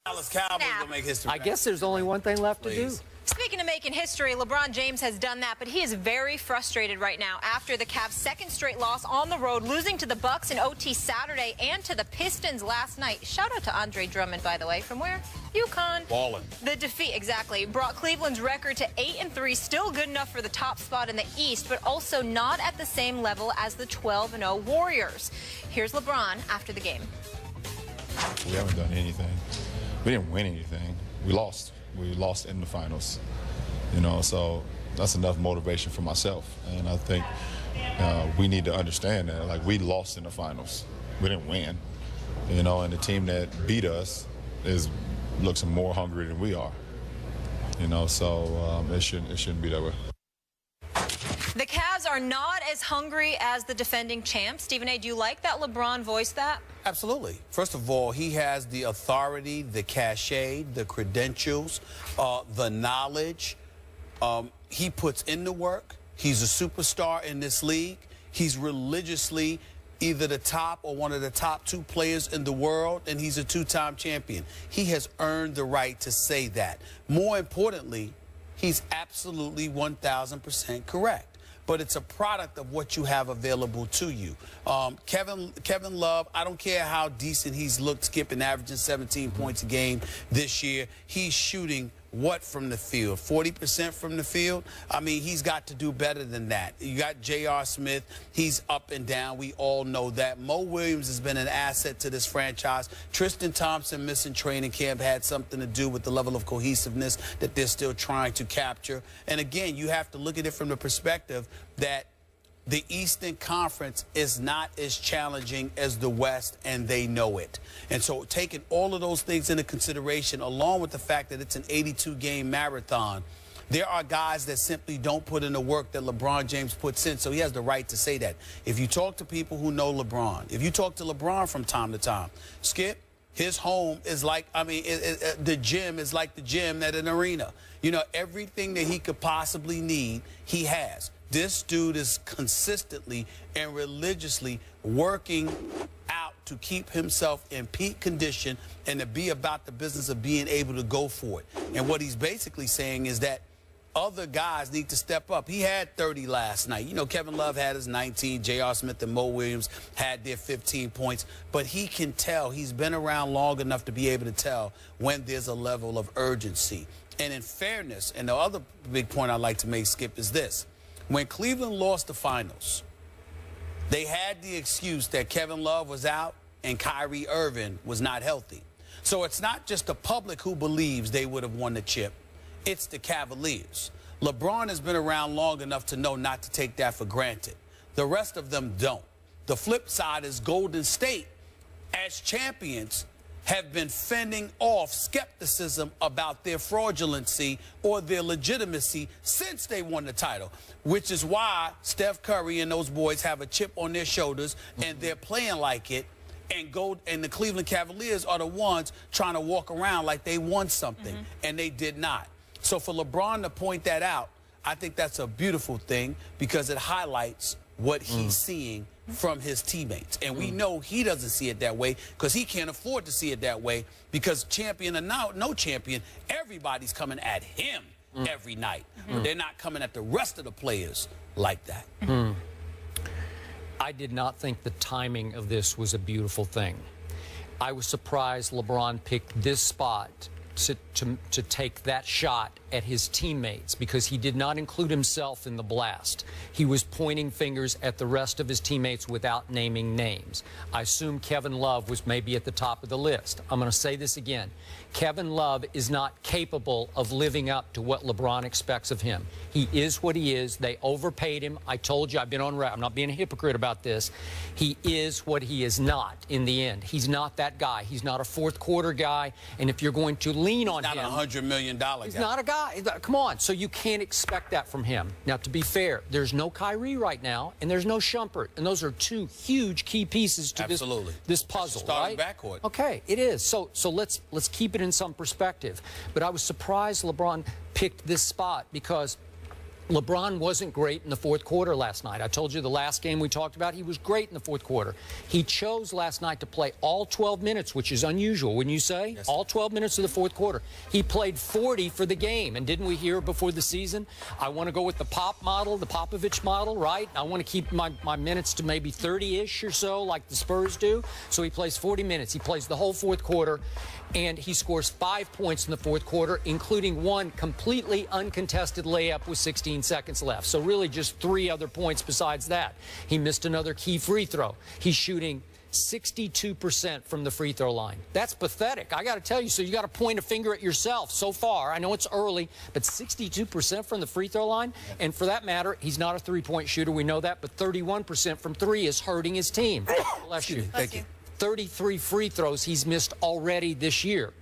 Dallas Cowboys will make history. I guess there's only one thing left to do. Speaking of making history, LeBron James has done that, but he is very frustrated right now after the Cavs' second straight loss on the road, losing to the Bucks in OT Saturday and to the Pistons last night. Shout out to Andre Drummond, by the way. From where? UConn. Ballin'. The defeat, exactly, brought Cleveland's record to 8-3, still good enough for the top spot in the East, but also not at the same level as the 12-0 Warriors. Here's LeBron after the game. We haven't done anything. We didn't win anything. We lost. We lost in the finals, you know, so that's enough motivation for myself. And I think we need to understand that, like, we lost in the finals. We didn't win, you know, and the team that beat us looks more hungry than we are, you know, so it shouldn't be that way. The Cavs are not as hungry as the defending champs. Stephen A., do you like that LeBron voiced that? Absolutely. First of all, he has the authority, the cachet, the credentials, the knowledge. He puts in the work. He's a superstar in this league. He's religiously either the top or one of the top 2 players in the world, and he's a 2-time champion. He has earned the right to say that. More importantly, he's absolutely 1,000% correct. But it's a product of what you have available to you. Kevin Love, I don't care how decent he's looked, skipping, averaging 17 points a game this year. He's shooting what from the field? 40% from the field? I mean, he's got to do better than that. You got J.R. Smith. He's up and down. We all know that. Mo Williams has been an asset to this franchise. Tristan Thompson missing training camp had something to do with the level of cohesiveness that they're still trying to capture. And again, you have to look at it from the perspective that the Eastern Conference is not as challenging as the West, and they know it. And so taking all of those things into consideration, along with the fact that it's an 82-game marathon, there are guys that simply don't put in the work that LeBron James puts in, so he has the right to say that. If you talk to people who know LeBron, if you talk to LeBron from time to time, Skip, his home is like, I mean, the gym is like the gym at an arena. You know, everything that he could possibly need, he has. This dude is consistently and religiously working out to keep himself in peak condition and to be about the business of being able to go for it. And what he's basically saying is that other guys need to step up. He had 30 last night. You know, Kevin Love had his 19. J.R. Smith and Mo Williams had their 15 points. But he can tell. He's been around long enough to be able to tell when there's a level of urgency. And in fairness, and the other big point I'd like to make, Skip, is this. When Cleveland lost the finals, they had the excuse that Kevin Love was out and Kyrie Irving was not healthy. So it's not just the public who believes they would have won the chip. It's the Cavaliers. LeBron has been around long enough to know not to take that for granted. The rest of them don't. The flip side is Golden State, as champions, have been fending off skepticism about their fraudulency or their legitimacy since they won the title, which is why Steph Curry and those boys have a chip on their shoulders and they're playing like it, and the Cleveland Cavaliers are the ones trying to walk around like they won something, and they did not. So for LeBron to point that out, I think that's a beautiful thing because it highlights what he's seeing from his teammates. And we know he doesn't see it that way because he can't afford to see it that way because champion or no champion, everybody's coming at him every night. But they're not coming at the rest of the players like that. I did not think the timing of this was a beautiful thing. I was surprised LeBron picked this spot to take that shot at his teammates because he did not include himself in the blast. He was pointing fingers at the rest of his teammates without naming names. I assume Kevin Love was maybe at the top of the list. I'm going to say this again. Kevin Love is not capable of living up to what LeBron expects of him. He is what he is. They overpaid him. I told you, I've been on record. I'm not being a hypocrite about this. He is what he is not in the end. He's not that guy. He's not a fourth quarter guy. And if you're going to lean on him, not a $100 million guy. He's not a guy. Come on. So you can't expect that from him. Now, to be fair, there's no Kyrie right now, and there's no Shumpert. And those are two huge key pieces to this puzzle, starting right? Backcourt. Okay, it is. So let's keep it in some perspective. But I was surprised LeBron picked this spot because LeBron wasn't great in the fourth quarter last night. I told you the last game we talked about, he was great in the fourth quarter. He chose last night to play all 12 minutes, which is unusual, wouldn't you say? Yes. All 12 minutes of the fourth quarter. He played 40 for the game, and didn't we hear before the season, I want to go with the Pop model, the Popovich model, right? I want to keep my minutes to maybe 30-ish or so, like the Spurs do. So he plays 40 minutes. He plays the whole fourth quarter, and he scores 5 points in the fourth quarter, including one completely uncontested layup with 16 seconds left. So really just 3 other points besides that. He missed another key free throw. He's shooting 62% from the free throw line. That's pathetic. I got to tell you, so you got to point a finger at yourself so far. I know it's early, but 62% from the free throw line. And for that matter, he's not a three-point shooter. We know that, but 31% from 3 is hurting his team. Bless you. Thank you. 33 free throws he's missed already this year.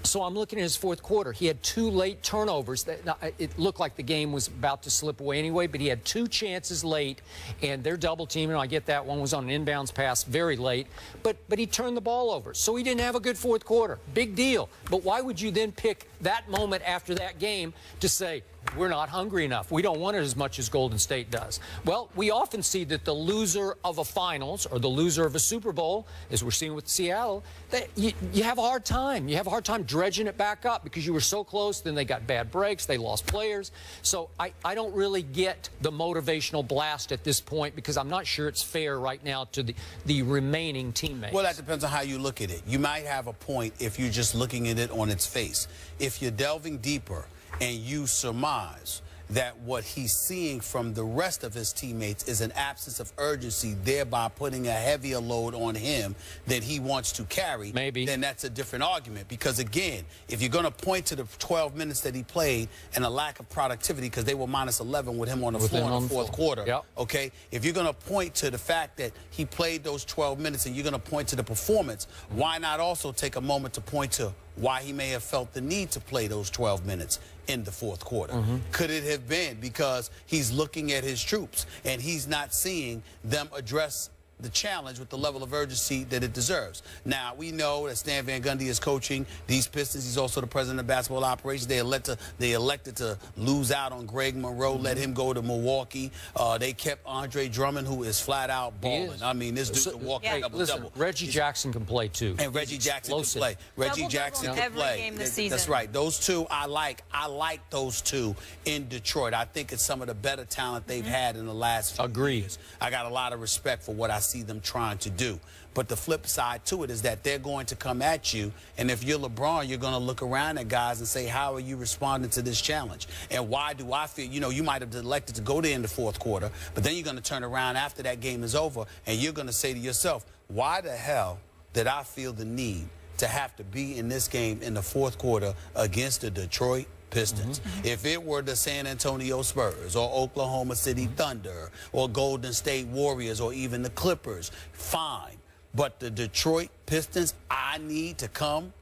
So I'm looking at his fourth quarter. He had 2 late turnovers. It looked like the game was about to slip away anyway, but he had 2 chances late, and they're double teaming. I get that. One was on an inbounds pass very late, but he turned the ball over. So he didn't have a good fourth quarter. Big deal. But why would you then pick that moment after that game to say, we're not hungry enough, we don't want it as much as Golden State does? Well, we often see that the loser of a finals or the loser of a Super Bowl, as we're seeing with Seattle, that you have a hard time. You have a hard time dredging it back up because you were so close, then they got bad breaks, they lost players. So I don't really get the motivational blast at this point because I'm not sure it's fair right now to the remaining teammates. Well, that depends on how you look at it. You might have a point if you're just looking at it on its face. If you're delving deeper and you surmise that what he's seeing from the rest of his teammates is an absence of urgency, thereby putting a heavier load on him than he wants to carry, maybe, then that's a different argument. Because, again, if you're going to point to the 12 minutes that he played and a lack of productivity, because they were minus 11 with him on the floor in the fourth quarter, okay, if you're going to point to the fact that he played those 12 minutes and you're going to point to the performance, why not also take a moment to point to why he may have felt the need to play those 12 minutes in the fourth quarter? Could it have been because he's looking at his troops and he's not seeing them address the challenge with the level of urgency that it deserves? Now, we know that Stan Van Gundy is coaching these Pistons. He's also the president of basketball operations. They elected to lose out on Greg Monroe, let him go to Milwaukee. They kept Andre Drummond, who is flat out balling. I mean, this dude can walk double-double. Reggie Jackson can play, too. And Reggie Jackson can play. Reggie Jackson can play. Game this season. That's right. Those two, I like those two in Detroit. I think it's some of the better talent they've had in the last few years. I got a lot of respect for what I see them trying to do. But the flip side to it is that they're going to come at you, and if you're LeBron, you're going to look around at guys and say, how are you responding to this challenge? And why do I feel, you know, you might have elected to go there in the fourth quarter, but then you're going to turn around after that game is over, and you're going to say to yourself, why the hell did I feel the need to have to be in this game in the fourth quarter against the Detroit Pistons? If it were the San Antonio Spurs or Oklahoma City Thunder or Golden State Warriors or even the Clippers, fine. But the Detroit Pistons, I need to come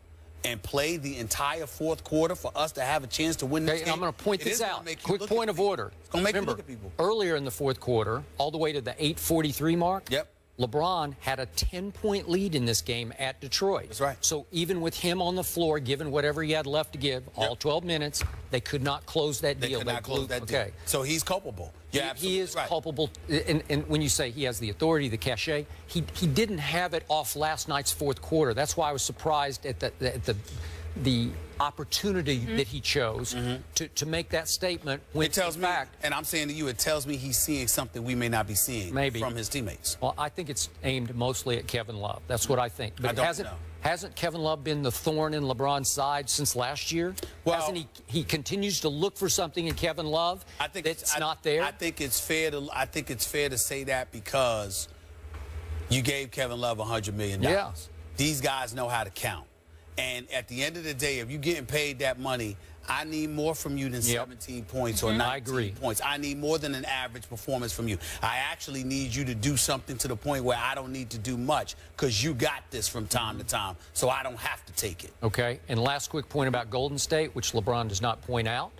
and play the entire fourth quarter for us to have a chance to win this game. I'm going to point this out. Quick point of order. It's going to make you look at people. Earlier in the fourth quarter, all the way to the 8:43 mark, LeBron had a 10-point lead in this game at Detroit. That's right. So even with him on the floor, given whatever he had left to give, all 12 minutes, they could not close that deal. They could not close that deal. So he's culpable. Yeah, absolutely. He is culpable. And when you say he has the authority, the cachet, he didn't have it off last night's fourth quarter. That's why I was surprised at the opportunity that he chose to make that statement. When it tells me, and I'm saying to you, it tells me he's seeing something we may not be seeing from his teammates. Well, I think it's aimed mostly at Kevin Love. That's what I think. But hasn't Kevin Love been the thorn in LeBron's side since last year? Well, hasn't he continues to look for something in Kevin Love that's not there? I think it's fair to say that because you gave Kevin Love $100 million. Yeah. These guys know how to count. And at the end of the day, if you're getting paid that money, I need more from you than 17 points or 19 points. I need more than an average performance from you. I actually need you to do something to the point where I don't need to do much because you got this from time to time, so I don't have to take it. Okay, and last quick point about Golden State, which LeBron does not point out.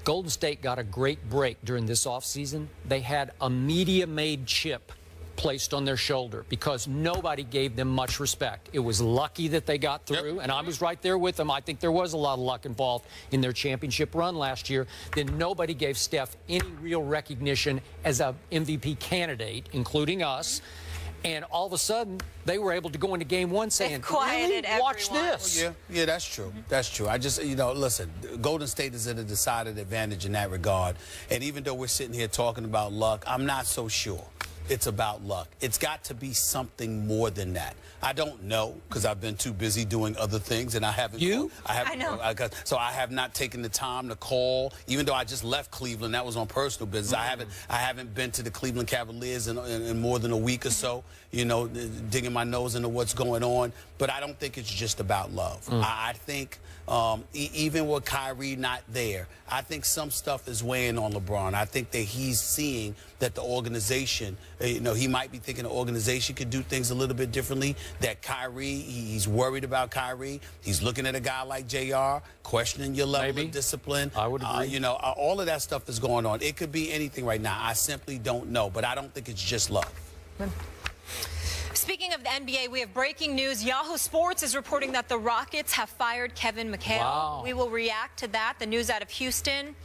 Golden State got a great break during this offseason. They had a media-made chip placed on their shoulder because nobody gave them much respect. It was lucky that they got through, and I was right there with them. I think there was a lot of luck involved in their championship run last year. Then nobody gave Steph any real recognition as a MVP candidate, including us. And all of a sudden, they were able to go into game one saying, really? Watch this. Yeah, that's true. That's true. I just, listen, Golden State is at a decided advantage in that regard. And even though we're sitting here talking about luck, I'm not so sure it's about luck. It's got to be something more than that. I don't know because I've been too busy doing other things, and I haven't. I know. So I have not taken the time to call, even though I just left Cleveland. That was on personal business. I haven't been to the Cleveland Cavaliers in more than a week or so. Digging my nose into what's going on. But I don't think it's just about love. I think even with Kyrie not there, I think some stuff is weighing on LeBron. I think that he's seeing that the organization, he might be thinking the organization could do things a little bit differently. That Kyrie, he's worried about Kyrie. He's looking at a guy like JR, questioning your level of discipline. I would agree. All of that stuff is going on. It could be anything right now. I simply don't know. But I don't think it's just love. Speaking of the NBA, we have breaking news. Yahoo Sports is reporting that the Rockets have fired Kevin McHale. Wow. We will react to that. The news out of Houston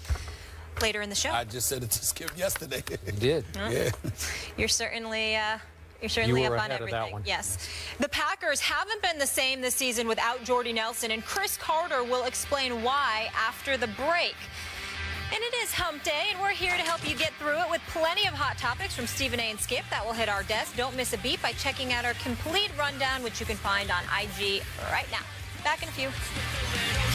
later in the show. I just said it to Skip yesterday. You did. Yeah. You're certainly up on everything. Yes. The Packers haven't been the same this season without Jordy Nelson, and Chris Carter will explain why after the break. And it is hump day, and we're here to help you get through it with plenty of hot topics from Stephen A. and Skip that will hit our desk. Don't miss a beat by checking out our complete rundown, which you can find on IG right now. Back in a few.